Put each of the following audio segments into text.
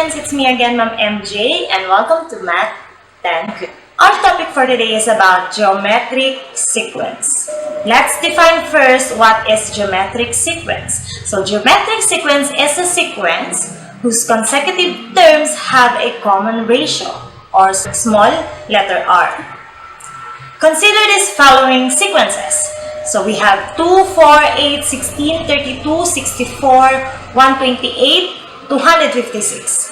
students, it's me again, Ma'am MJ, and welcome to Math 10. Our topic for today is about geometric sequence. Let's define first what is geometric sequence. So geometric sequence is a sequence whose consecutive terms have a common ratio or small letter r. Consider these following sequences. So we have 2, 4, 8, 16, 32, 64, 128, 256.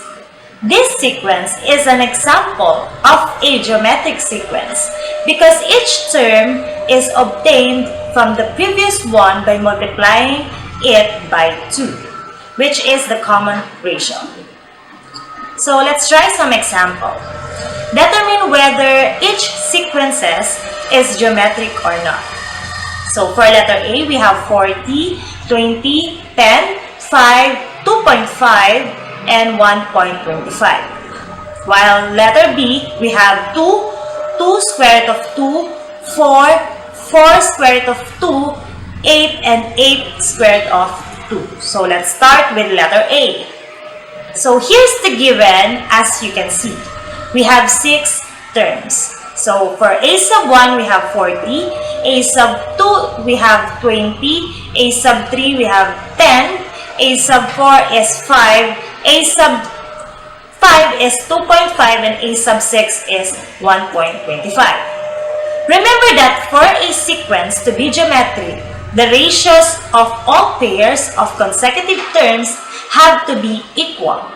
This sequence is an example of a geometric sequence because each term is obtained from the previous one by multiplying it by 2, which is the common ratio. So let's try some example. Determine whether each sequences is geometric or not. So for letter A, we have 40, 20, 10, 5, 2.5, and 1.25. While letter B, we have 2, 2 square root of 2, 4, 4 square root of 2, 8, and 8 square root of 2. So let's start with letter A. So here's the given, as you can see. We have 6 terms. So for A sub 1, we have 40, A sub 2, we have 20, A sub 3, we have 10, A sub 4 is 5, A sub 5 is 2.5, and A sub 6 is 1.25. Remember that for a sequence to be geometric, the ratios of all pairs of consecutive terms have to be equal.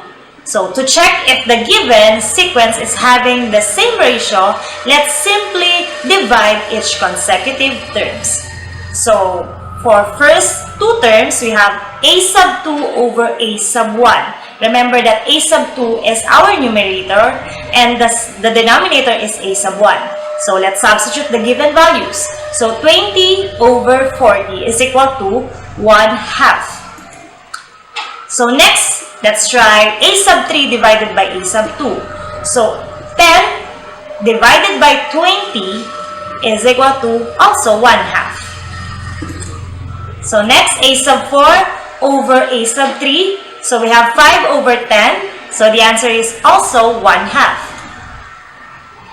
So to check if the given sequence is having the same ratio, let's simply divide each consecutive terms. So for first two terms, we have A sub 2 over A sub 1. Remember that A sub 2 is our numerator and the denominator is A sub 1. So let's substitute the given values. So 20 over 40 is equal to 1/2. So next, let's try A sub 3 divided by A sub 2. So 10 divided by 20 is equal to also 1/2. So next, A sub 4 over A sub 3. So we have 5 over 10. So the answer is also 1/2.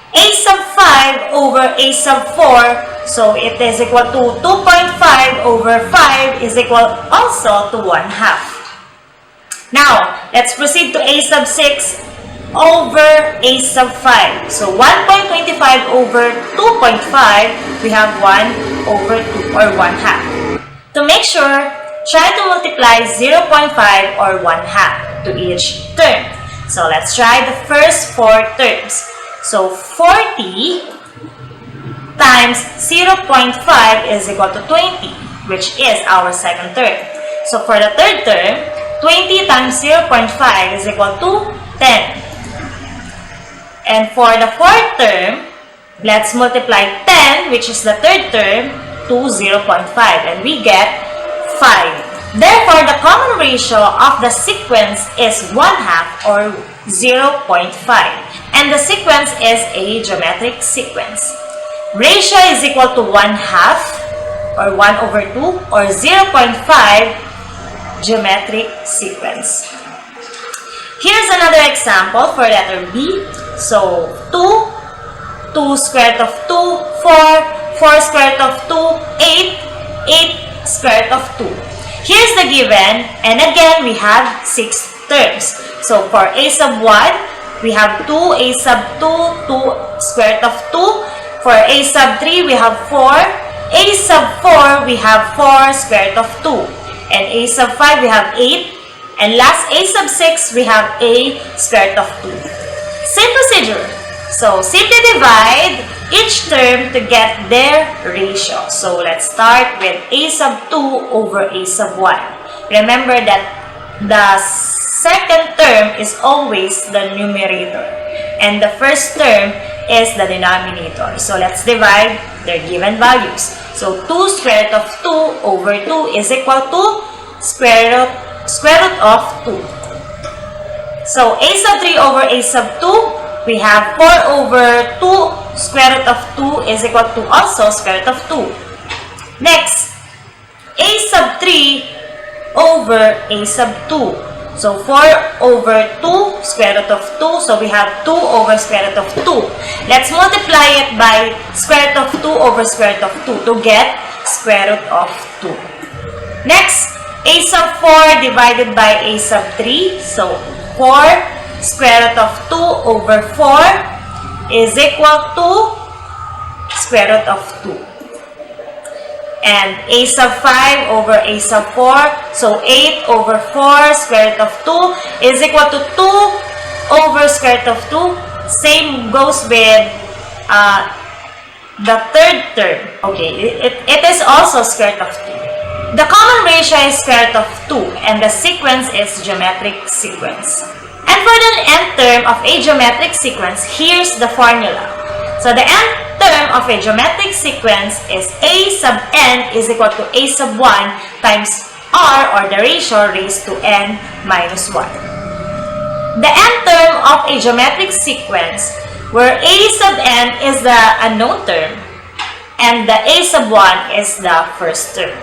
A sub 5 over A sub 4. So it is equal to 2.5 over 5 is equal also to 1/2. Now, let's proceed to A sub 6 over A sub 5. So 1.25 over 2.5, we have 1 over 2 or 1/2. To make sure, try to multiply 0.5 or 1/2 to each term. So let's try the first 4 terms. So 40 times 0.5 is equal to 20, which is our second term. So for the third term, 20 times 0.5 is equal to 10. And for the fourth term, let's multiply 10, which is the third term, to 0.5, and we get 5. Therefore, the common ratio of the sequence is 1/2 or 0.5. And the sequence is a geometric sequence. Ratio is equal to 1/2 or 1 over 2 or 0.5 geometric sequence. Here's another example for letter B. So 2, 2 square root of 2, 4, 4 square root of 2, 8, 8 square root of 2. Here's the given, and again we have 6 terms. So for A sub 1, we have 2, A sub 2, 2 square root of 2. For A sub 3, we have 4. A sub 4, we have 4 square root of 2. And A sub 5, we have 8. And last, A sub 6, we have A square root of 2. Same procedure. So, simply divide each term to get their ratio. So, let's start with A sub 2 over A sub 1. Remember that the second term is always the numerator. And the first term is the denominator. So, let's divide their given values. So, 2 square root of 2 over 2 is equal to square root of 2. So, A sub 3 over A sub 2, we have 4 over 2 square root of 2 is equal to also square root of 2. Next, A sub 3 over A sub 2. So 4 over 2, square root of 2. So we have 2 over square root of 2. Let's multiply it by square root of 2 over square root of 2 to get square root of 2. Next, a sub 4 divided by a sub 3. So 4 square root of 2 over 4 is equal to square root of 2. And a sub 5 over a sub 4. So 8 over 4 square root of 2 is equal to 2 over square root of 2. Same goes with the third term. Okay, it is also square root of 2. The common ratio is square root of 2 and the sequence is geometric sequence. And for the nth term of a geometric sequence, here's the formula. So the nth term of a geometric sequence is a sub n is equal to a sub 1 times r, or the ratio raised to n minus 1. The nth term of a geometric sequence where a sub n is the unknown term and the a sub 1 is the first term.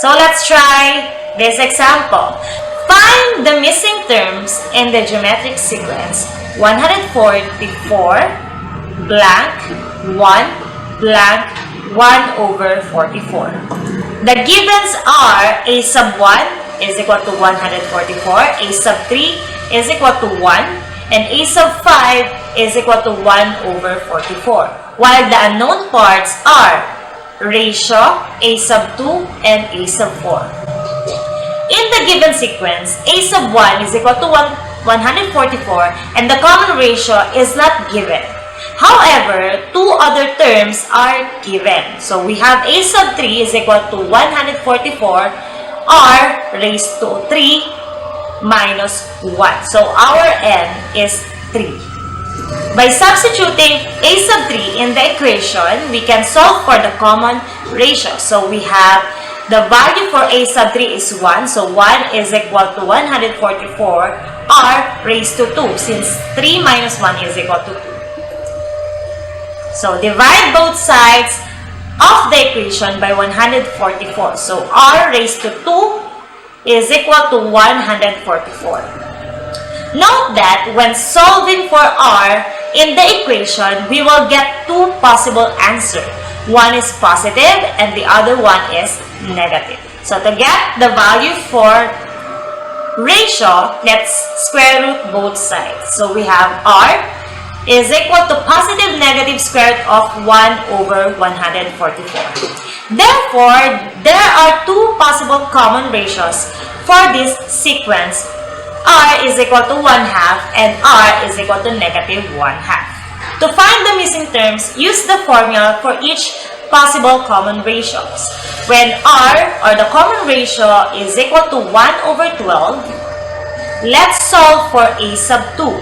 So let's try this example. Find the missing terms in the geometric sequence 144 blank 1 blank 1 over 44. The givens are a sub 1 is equal to 144, a sub 3 is equal to 1, and a sub 5 is equal to 1 over 44. While the unknown parts are ratio, a sub 2, and a sub 4. In the given sequence, a sub 1 is equal to 144 and the common ratio is not given. However, two other terms are given. So we have a sub 3 is equal to 144 r raised to 3 minus 1. So our n is 3. By substituting a sub 3 in the equation, we can solve for the common ratio. So we have the value for a sub 3 is 1. So 1 is equal to 144 r raised to 2 since 3 minus 1 is equal to 2. So divide both sides of the equation by 144. So r raised to 2 is equal to 144. Note that when solving for r in the equation, we will get two possible answers. One is positive and the other one is negative. So to get the value for ratio, let's square root both sides. So we have r is equal to positive negative square root of 1 over 144. Therefore, there are two possible common ratios for this sequence. R is equal to 1/2 and R is equal to negative 1/2. To find the missing terms, use the formula for each possible common ratios. When R, or the common ratio, is equal to 1 over 12, let's solve for a sub 2.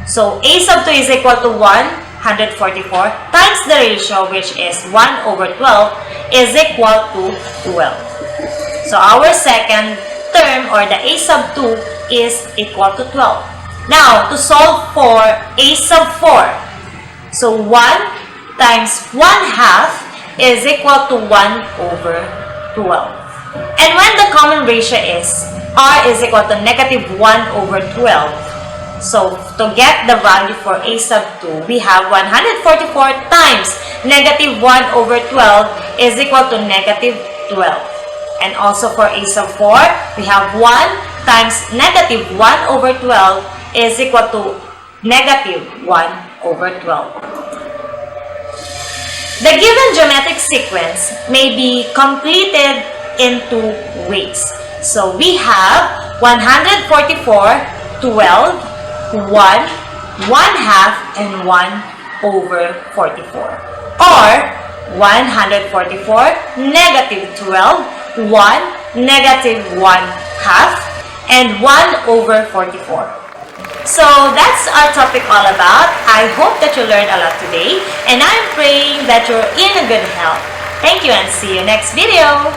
So a sub 2 is equal to 144 times the ratio, which is 1 over 12, is equal to 12. So our second term, or the a sub 2, is equal to 12. Now, to solve for a sub 4, so 1 times 1/2 is equal to 1 over 12. And when the common ratio is r is equal to negative 1 over 12, so to get the value for a sub 2, we have 144 times negative 1 over 12 is equal to negative 12. And also for a sub 4, we have 1 times negative 1 over 12 is equal to negative 1 over 12. The given geometric sequence may be completed in two ways. So we have 144, 12, 1, 1/2, and 1 over 44. Or 144, negative 12, 1, negative 1/2, and 1 over 44. So that's our topic all about. I hope that you learned a lot today, and I'm praying that you're in a good health. Thank you and see you next video.